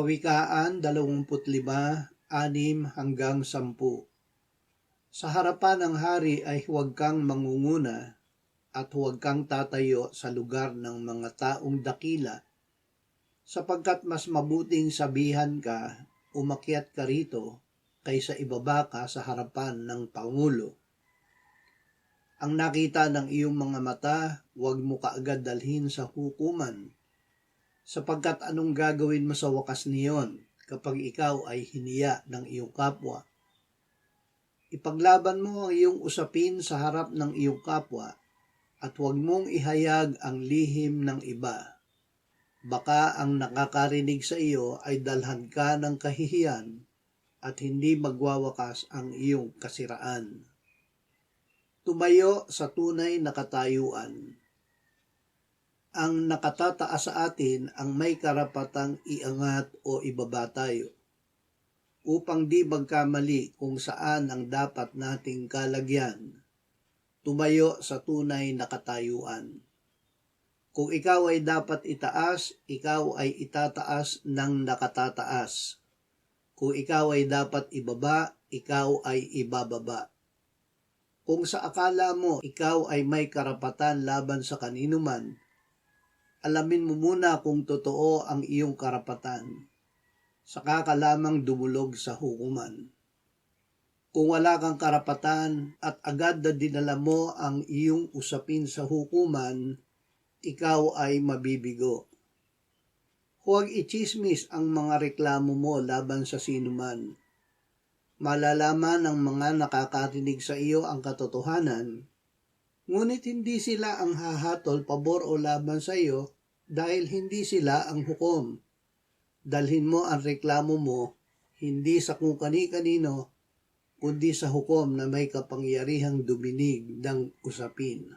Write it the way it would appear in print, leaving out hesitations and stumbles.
Kawikaan 25:6-10. Sa harapan ng hari ay huwag kang mangunguna at huwag kang tatayo sa lugar ng mga taong dakila, sapagkat mas mabuting sabihan ka, umakyat ka rito, kaysa ibaba ka sa harapan ng Pangulo. Ang nakita ng iyong mga mata, huwag mo kaagad dalhin sa hukuman, sapagkat anong gagawin mo sa wakas niyon kapag ikaw ay hiniya ng iyong kapwa? Ipaglaban mo ang iyong usapin sa harap ng iyong kapwa at huwag mong ihayag ang lihim ng iba. Baka ang nakakarinig sa iyo ay dalhan ka ng kahihiyan at hindi magwawakas ang iyong kasiraan. Tumayo sa tunay na katayuan. Ang nakatataas sa atin ang may karapatang iangat o ibaba tayo, upang di magkamali kung saan ang dapat nating kalagyan. Tumayo sa tunay na katayuan. Kung ikaw ay dapat itaas, ikaw ay itataas ng nakatataas. Kung ikaw ay dapat ibaba, ikaw ay ibababa. Kung sa akala mo ikaw ay may karapatan laban sa kanino man, alamin mo muna kung totoo ang iyong karapatan. Saka ka lamang dumulog sa hukuman. Kung wala kang karapatan at agad na dinala mo ang iyong usapin sa hukuman, ikaw ay mabibigo. Huwag ichismis ang mga reklamo mo laban sa sinuman. Malalaman ng mga nakakarinig sa iyo ang katotohanan, ngunit hindi sila ang hahatol pabor o laban sa iyo dahil hindi sila ang hukom. Dalhin mo ang reklamo mo hindi sa kung kani-kanino, kundi sa hukom na may kapangyarihang duminig ng usapin.